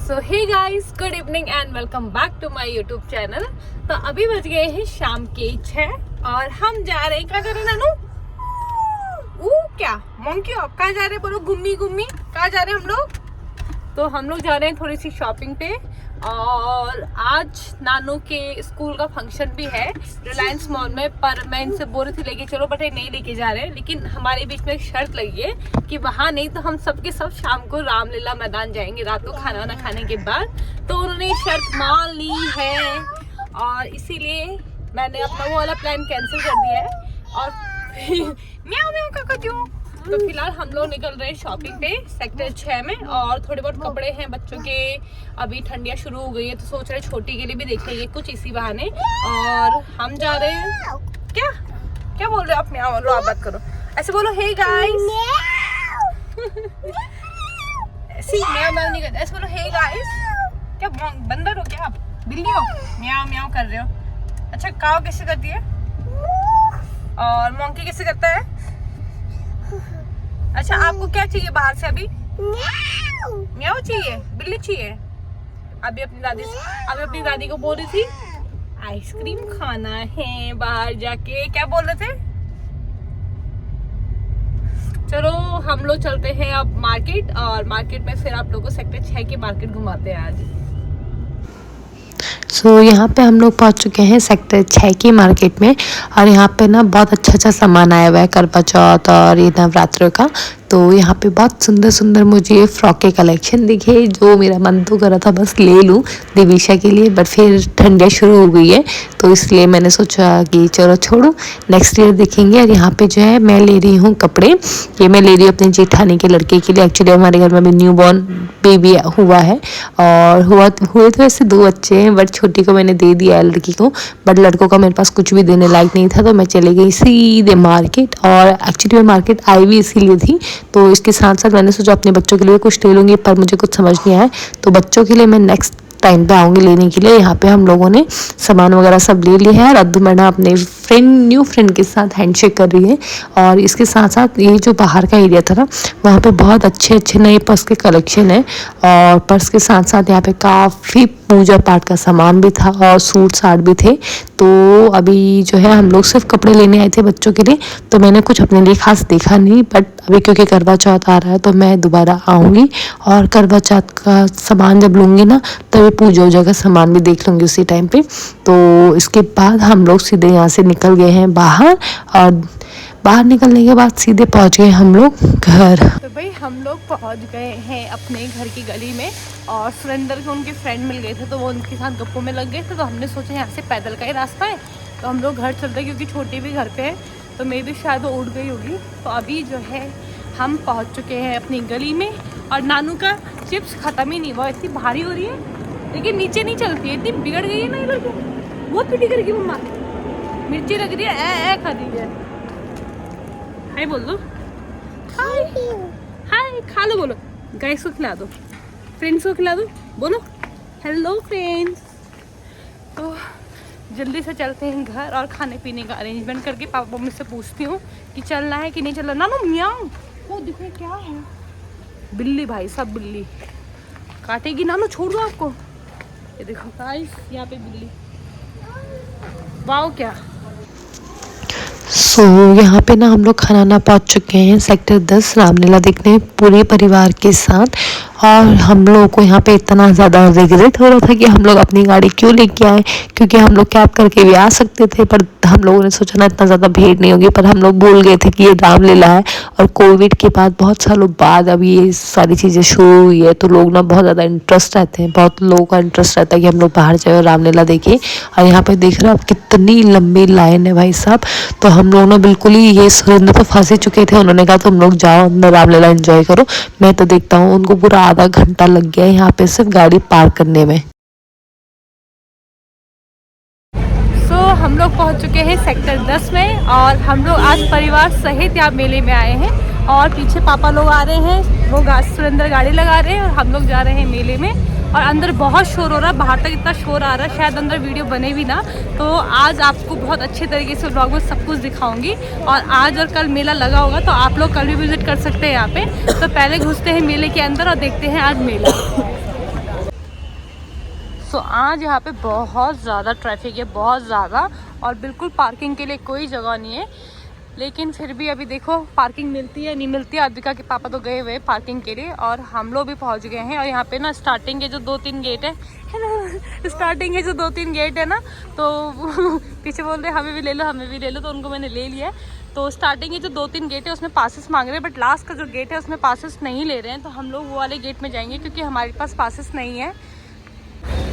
So hey guys, good evening and welcome back to my YouTube channel. तो अभी बज गए हैं शाम के 6 और हम जा रहे हैं, क्या कर रहे हैं नानू? क्या मंकी आप कहाँ जा रहे हैं? बोलो गुम्मी गुम्मी, कहाँ जा रहे हैं हम लोग? तो हम लोग जा रहे हैं थोड़ी सी शॉपिंग पे। और आज नानू के स्कूल का फंक्शन भी है रिलायंस मॉल में, पर मैं इनसे बोल रही थी लेके चलो, बट ये नहीं लेके जा रहे हैं। लेकिन हमारे बीच में एक शर्त लगी है कि वहाँ नहीं तो हम सब के सब शाम को रामलीला मैदान जाएंगे रात को खाना वाना खाने के बाद। तो उन्होंने शर्त मान ली है और इसीलिए मैंने अपना वो वाला प्लान कैंसिल कर दिया है। और म्याऊं म्याऊं का क्यों? तो फिलहाल हम लोग निकल रहे हैं शॉपिंग पे सेक्टर 6 में। और थोड़े बहुत कपड़े हैं बच्चों के, अभी ठंडियाँ शुरू हो गई है तो सोच रहे छोटी के लिए भी देख लेंगे कुछ इसी बहाने। और हम जा रहे हैं, क्या क्या बोल रहे हो आप? म्याऊं बोलो, आप बात करो, ऐसे बोलो हे गाइस। ऐसे म्याऊं म्याऊं नहीं करते, ऐसे बोलो हे गाइस। क्या बंदर हो क्या आप? बिल्ली हो? म्याऊं म्याऊं कर रहे हो। अच्छा काऊ कैसे करती है और मंकी कैसे करता है? अच्छा आपको क्या चाहिए बाहर से? अभी म्याऊ चाहिए, बिल्ली चाहिए। अभी अपनी दादी को बोल रही थी आइसक्रीम खाना है बाहर जाके, क्या बोल रहे थे? चलो हम लोग चलते हैं अब मार्केट, और मार्केट में फिर आप लोगों को सेक्टर 6 की मार्केट घुमाते हैं आज। सो यहाँ पे हम लोग पहुँच चुके हैं सेक्टर 6 की मार्केट में। और यहाँ पे ना बहुत अच्छा सामान आया हुआ है करवा चौथ और ये नवरात्र का। तो यहाँ पे बहुत सुंदर सुंदर मुझे फ्रॉक के कलेक्शन दिखे, जो मेरा मन तो कर रहा था बस ले लूँ दिविशा के लिए, बट फिर ठंडियाँ शुरू हो गई है तो इसलिए मैंने सोचा कि चलो छोड़ो नेक्स्ट ईयर देखेंगे। और यहाँ पे जो है मैं ले रही हूँ कपड़े, ये मैं ले रही हूँ अपने जेठानी के लड़के के लिए। एक्चुअली हमारे घर में भी न्यू बॉर्न बेबी हुआ है और हुए तो ऐसे 2 बच्चे हैं, बट छोटी को मैंने दे दिया है लड़की को, बट लड़कों का मेरे पास कुछ भी देने लायक नहीं था। तो मैं चली गई सीधे मार्केट, और एक्चुअली मैं मार्केट आई भी इसीलिए थी। तो इसके साथ साथ मैंने सोचा अपने बच्चों के लिए कुछ ले लूँगी, पर मुझे कुछ समझ नहीं आया, तो बच्चों के लिए मैं नेक्स्ट टाइम पे आऊँगी लेने के लिए। यहाँ पे हम लोगों ने सामान वगैरह सब ले लिया है। और अद्दू मैडम अपने न्यू फ्रेंड के साथ हैंडशेक कर रही है। और इसके साथ साथ ये जो बाहर का एरिया था ना, वहाँ पे बहुत अच्छे नए पर्स के कलेक्शन है। और पर्स के साथ साथ यहाँ पे काफ़ी पूजा पाठ का सामान भी था और सूट साट भी थे। तो अभी जो है हम लोग सिर्फ कपड़े लेने आए थे बच्चों के लिए, तो मैंने कुछ अपने लिए खास देखा नहीं। बट अभी क्योंकि करवा चौथ आ रहा है तो मैं दोबारा आऊँगी, और करवा चौथ का सामान जब लूँगी ना तभी पूजा वूजा का सामान भी देख लूँगी उसी टाइम पे। तो इसके बाद हम लोग सीधे यहाँ से निकल गए हैं बाहर, और बाहर निकलने के बाद सीधे पहुँच गए हम लोग घर। तो भाई हम लोग पहुंच गए हैं अपने घर की गली में, और सुरेंद्र के उनके फ्रेंड मिल गए थे तो वो उनके साथ गप्पों में लग गए थे। तो हमने सोचा यहाँ से पैदल का ही रास्ता है तो हम लोग घर चलते हैं, क्योंकि छोटी भी घर पे है तो मे भी शायद वो उड़ गई होगी। तो अभी जो है हम पहुँच चुके हैं अपनी गली में, और नानू का चिप्स ख़त्म ही नहीं हुआ, इतनी भारी हो रही है लेकिन नीचे नहीं चलती है, इतनी बिगड़ गई है ना ये लोग, बहुत पिटी करेगी मम्मा। मिर्ची लग रही है, खा दीजिए। हाय बोल दो, हाय हाय, खा लो, बोलो गाइस को खिला दो, फ्रेंड्स को खिला दो, बोलो हेलो फ्रेंड्स। तो जल्दी से चलते हैं घर और खाने पीने का अरेंजमेंट करके पापा मम्मी से पूछती हूँ कि चलना है कि नहीं चलना। नानू म्याऊं, वो देखो क्या है, बिल्ली भाई सब बिल्ली काटेगी। नानू छोड़ दो आपको, ये देखो गाइस यहाँ पे बिल्ली, वाओ क्या। सो यहाँ पे ना हम लोग खाना पहुँच चुके हैं सेक्टर 10 रामलीला देखने पूरे परिवार के साथ। और हम लोगों को यहाँ पे इतना ज़्यादा रिग्रेट हो रहा था कि हम लोग अपनी गाड़ी क्यों लेके आए, क्योंकि हम लोग कैब करके भी आ सकते थे, पर हम लोगों ने सोचा ना इतना ज़्यादा भीड़ नहीं होगी। पर हम लोग भूल गए थे कि ये रामलीला है, और कोविड के बाद बहुत सालों बाद अभी ये सारी चीज़ें शुरू हुई है तो लोग ना बहुत ज़्यादा इंटरेस्ट रहते हैं, बहुत लोगों का इंटरेस्ट रहता है कि हम लोग बाहर जाए और रामलीला देखें। और यहाँ पर देख रहे हो आप कितनी लंबी लाइन है भाई साहब। तो हम लोग ना बिल्कुल ही, ये सुरेंद्र तो फंस ही चुके थे, उन्होंने कहा तुम लोग जाओ अंदर रामलीला एंजॉय करो। मैं तो देखता हूँ उनको पूरा आधा घंटा लग गया यहाँ पे सिर्फ गाड़ी पार्क करने में। हम लोग पहुंच चुके हैं सेक्टर 10 में, और हम लोग आज परिवार सहित यहाँ मेले में आए हैं। और पीछे पापा लोग आ रहे हैं, वो सुरेंद्र गाड़ी लगा रहे हैं, और हम लोग जा रहे हैं मेले में। और अंदर बहुत शोर हो रहा है, बाहर तक इतना शोर आ रहा है शायद अंदर वीडियो बने भी ना। तो आज आपको बहुत अच्छे तरीके से व्लॉग में सब कुछ दिखाऊंगी। और आज और कल मेला लगा होगा तो आप लोग कल भी विजिट कर सकते हैं यहाँ पे। तो पहले घुसते हैं मेले के अंदर और देखते हैं आज मेला। सो आज यहाँ पे बहुत ज़्यादा ट्रैफिक है, बहुत ज़्यादा, और बिल्कुल पार्किंग के लिए कोई जगह नहीं है। लेकिन फिर भी अभी देखो पार्किंग मिलती है नहीं मिलती है। अद्विका के पापा तो गए हुए पार्किंग के लिए और हम लोग भी पहुँच गए हैं। और यहाँ पे ना स्टार्टिंग के जो 2-3 गेट है ना, स्टार्टिंग के जो 2-3 गेट है ना, तो पीछे बोल रहे हमें भी ले लो हमें भी ले लो, तो उनको मैंने ले लिया है। तो स्टार्टिंग के जो 2-3 गेट है उसमें पासेस मांग रहे हैं, बट लास्ट का जो गेट है उसमें पासेस नहीं ले रहे हैं। तो हम लोग वो वाले गेट में जाएंगे क्योंकि हमारे पास पासेस नहीं है।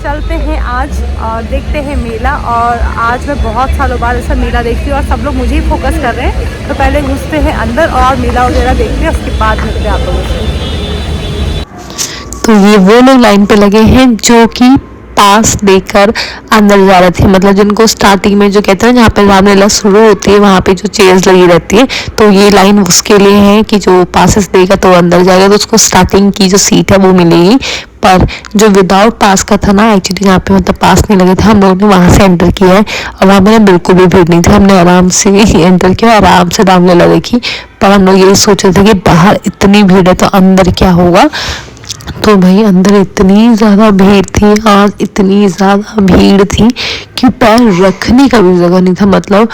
चलते हैं आज और देखते हैं मेला। और आज मैं बहुत सालों बाद ऐसा मेला देखती हूँ और सब लोग मुझे ही फोकस कर रहे हैं। तो पहले घुसते हैं अंदर और मेला वगैरह देखते हैं, उसके बाद मिलते हैं आप लोगों से। तो ये वो लोग लाइन पे लगे हैं जो कि पास देकर अंदर जा रहे थे, मतलब जिनको स्टार्टिंग में जो कहते हैं जहाँ पे रामलीला शुरू होती है वहाँ पे जो चेयर्स लगी रहती है, तो ये लाइन उसके लिए है कि जो पासेस देगा तो अंदर जाएगा, तो उसको स्टार्टिंग की जो सीट है वो मिलेगी। पर जो विदाउट पास का था ना, एक्चुअली जहाँ पे मतलब पास नहीं लगे थे, हम लोगों ने वहाँ से एंटर किया है और वहाँ में बिल्कुल भी भीड़ नहीं थी। हमने आराम से एंटर किया, आराम से रामलीला देखी। पर हम लोग यही सोच रहे थे कि बाहर इतनी भीड़ है तो अंदर क्या होगा। तो भाई अंदर इतनी ज़्यादा भीड़ थी, आज इतनी ज़्यादा भीड़ थी कि पैर रखने का भी जगह नहीं था। मतलब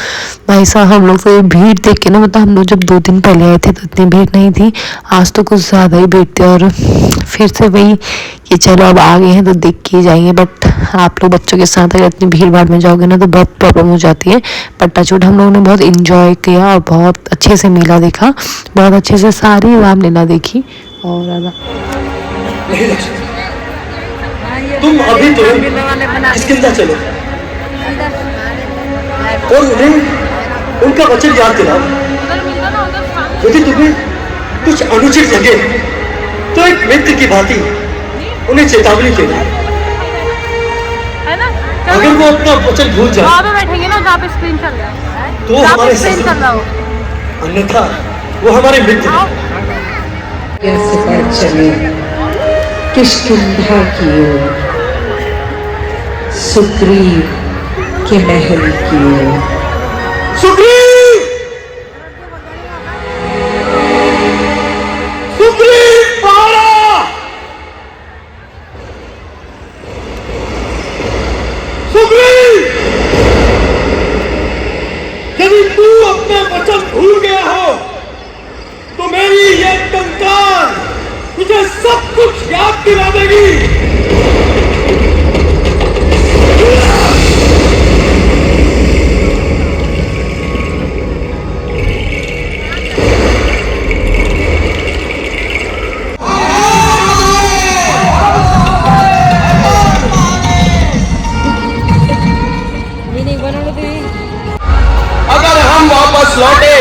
भाई साहब हम लोग तो भीड़ देख के ना, मतलब हम लोग जब 2 दिन पहले आए थे तो इतनी भीड़ नहीं थी, आज तो कुछ ज़्यादा ही भीड़ थी। और फिर से वही कि चलो अब आ गए हैं तो देख के ही जाएंगे। बट आप लोग बच्चों के साथ अगर इतनी भीड़ भाड़ में जाओगे ना तो बहुत प्रॉब्लम हो जाती है। बट टचवुड हम लोगों ने बहुत इंजॉय किया और बहुत अच्छे से मेला देखा, बहुत अच्छे से सारी रामलीला देखी। और नहीं लक्ष्मी, तुम अभी तो इसके अंदर चलो और उन्हें उनका वचन याद दिलाओ। यदि तुम्हें कुछ अनुचित लगे तो एक मित्र की भांति उन्हें चेतावनी देना। अगर वो अपना वचन भूल जाए बैठेंगे ना जहाँ पे स्क्रीन चल रहा है तो हमारे शत्रु, अन्यथा वो हमारे मित्र कैसे बढ़ चले किष्किंधा की ओर, सुग्रीव के महल की ओर। सुग्रीव! सुग्रीव पहाड़ा! सुग्रीव! यदि तू अपने वचन भूल गया हो तो मेरी ये कंकाल तुझे सब कुछ याद दिला देगी। अगर हम वापस लौटे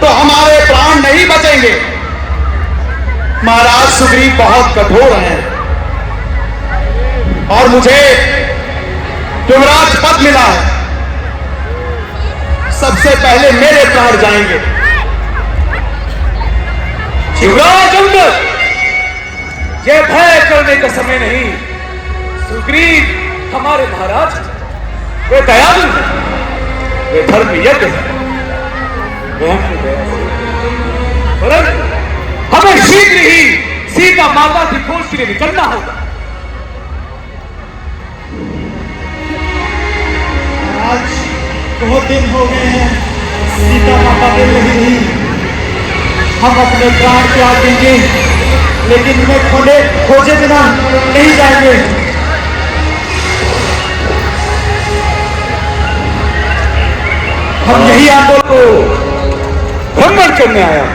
तो हमारे प्राण नहीं बचेंगे। महाराज सुग्रीव बहुत कठोर हैं और मुझे युवराज पद मिला है। सबसे पहले मेरे प्राण जाएंगे। युवराज अंदर, यह भय करने का समय नहीं। सुग्रीव हमारे महाराज, वे दयालु हैं, वे धर्म यज्ञ हैं, वे हमने दया से। परंतु हमें शीघ्र ही सीता माता की खोज के लिए निकलना होगा। आज बहुत दिन हो गए हैं, सीता माता मिल रही थी। हम अपने प्राण त्याग देंगे लेकिन उन्हें खोजे बिना नहीं जाएंगे। हम यही आंदोलन को भ्रमण करने आया,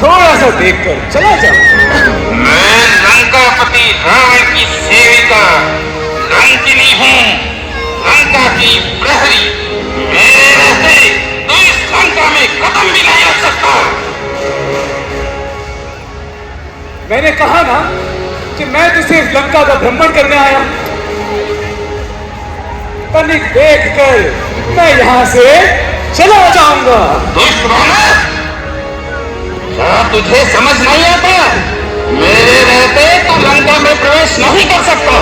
थोड़ा सा देखकर चला जाओ। मैं लंकापति रावण की सेविका लंकिनी हूँ, लंका की प्रहरी। मेरे रहते तो इस लंका में कदम भी नहीं रख सकता। मैंने कहा ना कि मैं तुझे इस लंका का भ्रमण करने आया। तनिक देखकर मैं यहाँ से चला जाऊंगा। दुष्ट बालक, क्या तुझे समझ नहीं आता? मेरे रहते तो लंका में प्रवेश नहीं कर सकता।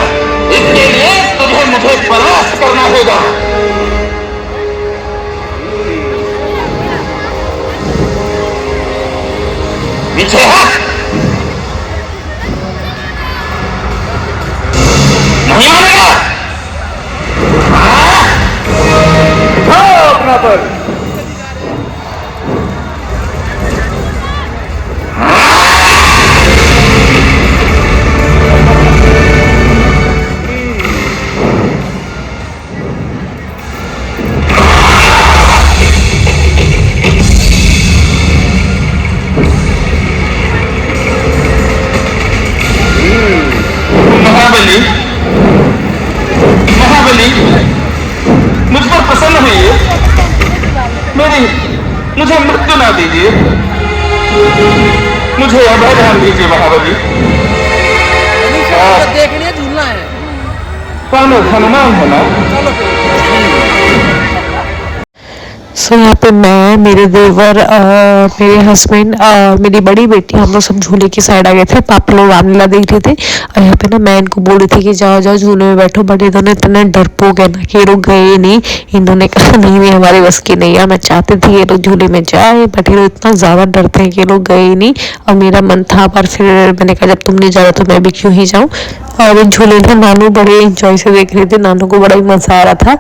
इसके लिए तुझे मुझे परास्त करना होगा। पीछे हट। नहीं मानेगा? उठाओ अपना पर। महाबली, महाबली, मुझ पर प्रसन्न हुई, मुझे मृत्यु ना दीजिए, मुझे अभय दान दीजिए महाबली। देखने झूलना है। कानून हनुमान है ना? सो यहाँ पे मैं, मेरे देवर, मेरे हस्बैंड और मेरी बड़ी बेटी, हम लोग सब झूले की साइड आ गए थे। पापा लोग रामलीला देख रहे थे और यहाँ पे ना मैं इनको बोल रही थी कि जाओ जाओ झूले में बैठो, बट इन्होंने इतने डरपोक है ना कि ये लोग गए नहीं। इन्होंने कहा नहीं नहीं हमारे बस की नहीं है। मैं चाहती थी ये लोग झूले में जाए, बट ये लोग इतना ज़्यादा डरते हैं कि ये लोग गए नहीं। और मेरा मन था, पर फिर मैंने कहा जब तुम नहीं जा रहे तो मैं भी क्यों ही जाऊँ। और झूले में नानू बड़े इंजॉय से देख रहे थे, नानू को बड़ा ही मजा आ रहा था।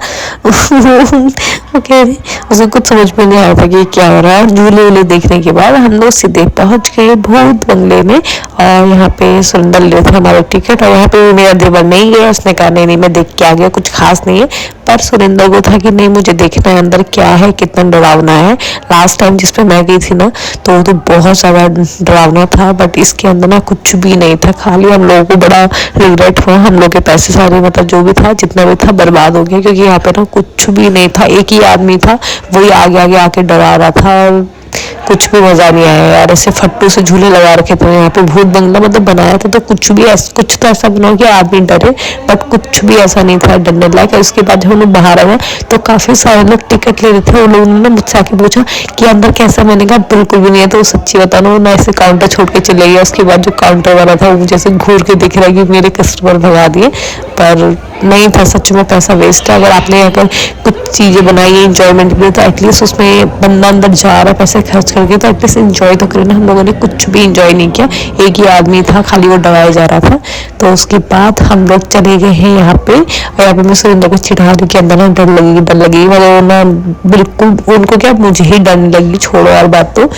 ओके, उसे कुछ समझ में नहीं आ रहा था कि क्या हो रहा है। झूले वूले देखने के बाद हम लोग सीधे पहुंच गए भूत बंगले में और यहाँ पे सुरेंद्र ले थे हमारे टिकट। और यहाँ पे मेरा देवर नहीं गया, उसने कहा नहीं नहीं मैं देख के आ गया, कुछ खास नहीं है। पर सुरेंद्र को था कि नहीं मुझे देखना है अंदर क्या है, कितना डरावना है। लास्ट टाइम जिस पे मैं गई थी ना तो वो तो बहुत ज़्यादा डरावना था, बट इसके अंदर ना कुछ भी नहीं था। खाली हम लोगों को बड़ा रिग्रेट हुआ, हम लोग के पैसे सारे मतलब जो भी था जितना भी था बर्बाद हो गया, क्योंकि यहाँ पे ना कुछ भी नहीं था। एक ही आदमी था, वही आगे आगे आके डरा रहा था और कुछ भी मजा नहीं आया यार। ऐसे फट्टू से झूले लगा रखे थे यहाँ पे। भूत बंगला मतलब बनाया था तो कुछ भी ऐसा, कुछ तो ऐसा बनाओ कि आदमी डरे, बट कुछ भी ऐसा नहीं था डरने लायक। उसके बाद जब हम लोग बाहर आए तो काफी सारे लोग टिकट ले रहे थे। उन लोगों ने मुझसे आके पूछा कि अंदर कैसा, मैंने कहा बिल्कुल भी नहीं है। तो सच्ची बताना वो ना ऐसे काउंटर छोड़ के चले गया। उसके बाद जो काउंटर वाला था वो जैसे घूर के दिख रहा है कि मेरे कस्टमर भगा दिए, पर नहीं था। सच में पैसा वेस्ट है। अगर आपने यहाँ पर कुछ चीजें बनाई है इंजॉयमेंट के लिए तो एटलीस्ट उसमें बंदा अंदर जा रहा है पैसे खर्च करके तो एटलीस्ट इंजॉय तो करें ना। हम लोगों ने कुछ भी इंजॉय नहीं किया, एक ही आदमी था, खाली वो डराया जा रहा था। तो उसके बाद हम लोग चले गए हैं यहाँ पे। और यहाँ पे मैं सुरेंद्र को चिढ़ा रही के अंदर ना डर लगेगी मतलब ना, बिल्कुल उनको क्या, मुझे ही डर लगी। छोड़ो यार बात, तो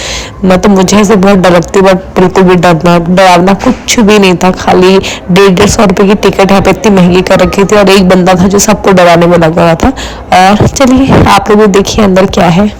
मतलब मुझे ऐसे बहुत डर लगती, बट बिल्कुल भी डरावना कुछ भी नहीं था। खाली 150 रुपए की टिकट यहाँ पे इतनी महंगी कर रखी थी और एक बंदा था जो सबको डराने में लगा हुआ था। और चलिए आप लोग देखिए अंदर क्या है।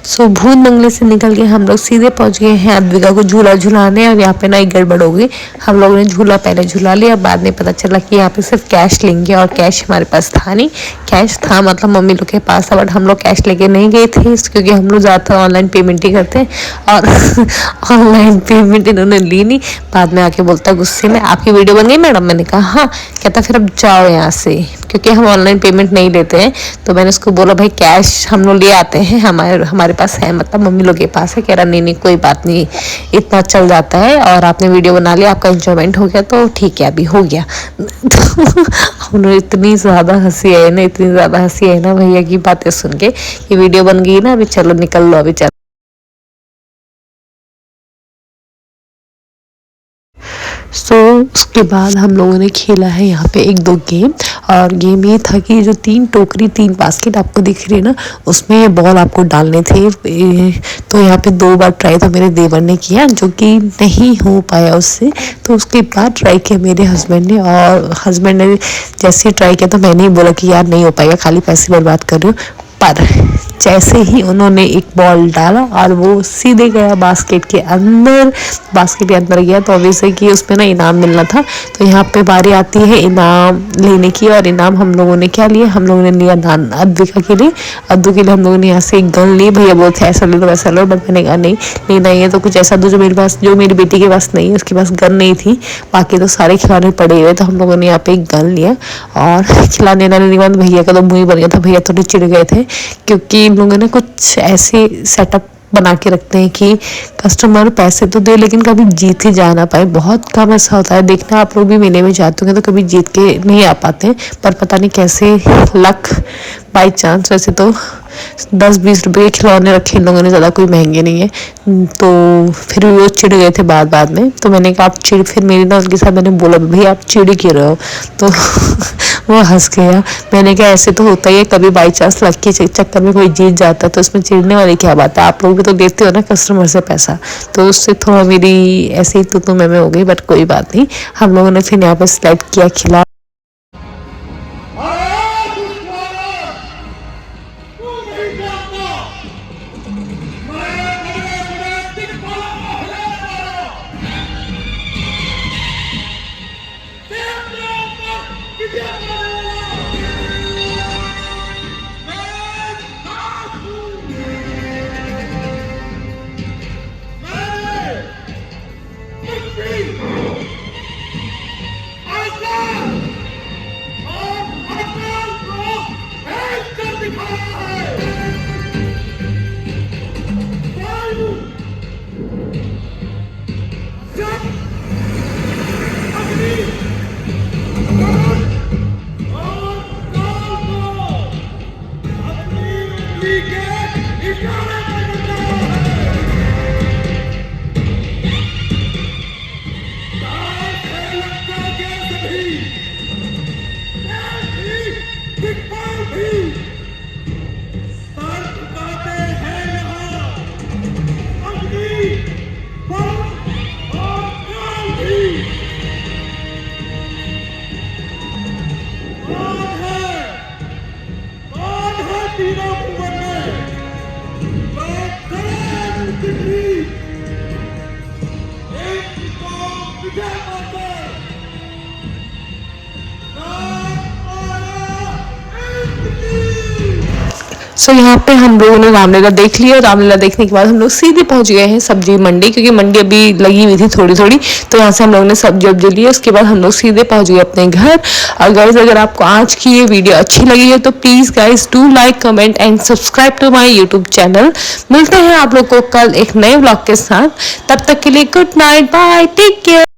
सो भूत बंगले से निकल के हम लोग सीधे पहुंच गए हैं अद्विका को झूला झुलाने। और यहाँ पे ना एक गड़बड़ हो गई, हम लोगों ने झूला पहले झूला लिया, बाद में पता चला कि यहाँ पे सिर्फ कैश लेंगे और कैश हमारे पास था नहीं। कैश था मतलब मम्मी लोग के पास था, बट हम लोग कैश लेके नहीं गए थे क्योंकि हम लोग ज़्यादातर ऑनलाइन पेमेंट ही करते हैं और ऑनलाइन पेमेंट इन्होंने ली नहीं। बाद में आके बोलता गुस्से में, आपकी वीडियो बन गई मैडम? मैंने कहा हाँ। कहता फिर अब जाओ यहाँ से, क्योंकि हम ऑनलाइन पेमेंट नहीं लेते हैं। तो मैंने उसको बोला भाई कैश हम लोग ले आते हैं, हमारे पास है, मतलब मम्मी लोग के पास है। कह रहा नहीं नहीं कोई बात नहीं, इतना चल जाता है और आपने वीडियो बना लिया, आपका एंजॉयमेंट हो गया तो ठीक है अभी हो गया। हम लोग इतनी ज़्यादा हंसी आई ना, इतनी ज़्यादा हंसी आई ना भैया की बातें सुन के कि वीडियो बन गई ना, अभी चलो निकल लो अभी चलो। उसके बाद हम लोगों ने खेला है यहाँ पे 1-2 गेम। और गेम ये था कि जो 3 टोकरी 3 बास्केट आपको दिख रही है ना, उसमें ये बॉल आपको डालने थे। तो यहाँ पे 2 बार ट्राई तो मेरे देवर ने किया, जो कि नहीं हो पाया उससे। तो उसके बाद ट्राई किया मेरे हस्बैंड ने, और हस्बैंड ने जैसे ट्राई किया तो मैंने ही बोला कि यार नहीं हो पाएगा, खाली पैसे बर्बाद कर रहे हो। पर जैसे ही उन्होंने एक बॉल डाला और वो सीधे गया बास्केट के अंदर, बास्केट के अंदर गया, तो ऑब्वियसली कि उसमें ना इनाम मिलना था। तो यहाँ पे बारी आती है इनाम लेने की, और इनाम हम लोगों ने क्या लिया, हम लोगों ने लिया दान अद्विका के लिए। अद्दू के लिए हम लोगों ने यहाँ से एक गन ली। भैया बोलते ऐसा ले लो वैसा लो, बट मैंने कहा नहीं लेना ही है तो कुछ ऐसा दो जो मेरे पास, जो मेरी बेटी के पास नहीं है, उसके पास गन नहीं थी, बाकी तो सारे खिलौने पड़े हुए। तो हम लोगों ने यहाँ पे एक गन लिया और खिलाने के बाद भैया का तो मुँह ही बन गया था। भैया थोड़े चिढ़ गए थे क्योंकि इन लोगों ने कुछ ऐसे सेटअप बना के रखते हैं कि कस्टमर पैसे तो दे लेकिन कभी जीत ही जा ना पाए। बहुत कम ऐसा होता है, देखना आप लोग भी मेले में जाते होंगे तो कभी जीत के नहीं आ पाते हैं, पर पता नहीं कैसे लक बाई चांस। वैसे तो 10-20 रुपए के खिलौने रखे इन लोगों ने, ज़्यादा कोई महंगे नहीं है। तो फिर भी वो चिढ़ गए थे बाद में। तो मैंने कहा आप चिढ़, फिर मेरी ना उनके साथ मैंने बोला भैया आप चिढ़ क्यों रहे हो, तो वो हंस गया। मैंने कहा ऐसे तो होता ही है, कभी बाई चांस लक के चक्कर में कोई जीत जाता है तो उसमें चिढ़ने वाली क्या बात है, आप लोग भी तो देते हो ना कस्टमर से पैसा। तो उससे थोड़ा मेरी ऐसे ही तो मैं हो गई, बट कोई बात नहीं। हम लोगों ने फिर यहाँ पर सिलेक्ट किया खिला। सो यहाँ पे हम लोगों ने रामलीला देख लिया। रामलीला देखने के बाद हम लोग सीधे पहुंच गए हैं सब्जी मंडी, क्योंकि मंडी अभी लगी हुई थी थोड़ी थोड़ी, तो यहाँ से हम लोगों ने सब्जी वब्जी ली। उसके बाद हम लोग सीधे पहुंच गए अपने घर। और गाइस अगर आपको आज की ये वीडियो अच्छी लगी है तो please guys do like, comment and subscribe to my YouTube channel. मिलते हैं आप लोग को कल एक नए ब्लॉग के साथ, तब तक के लिए good night, bye, take care.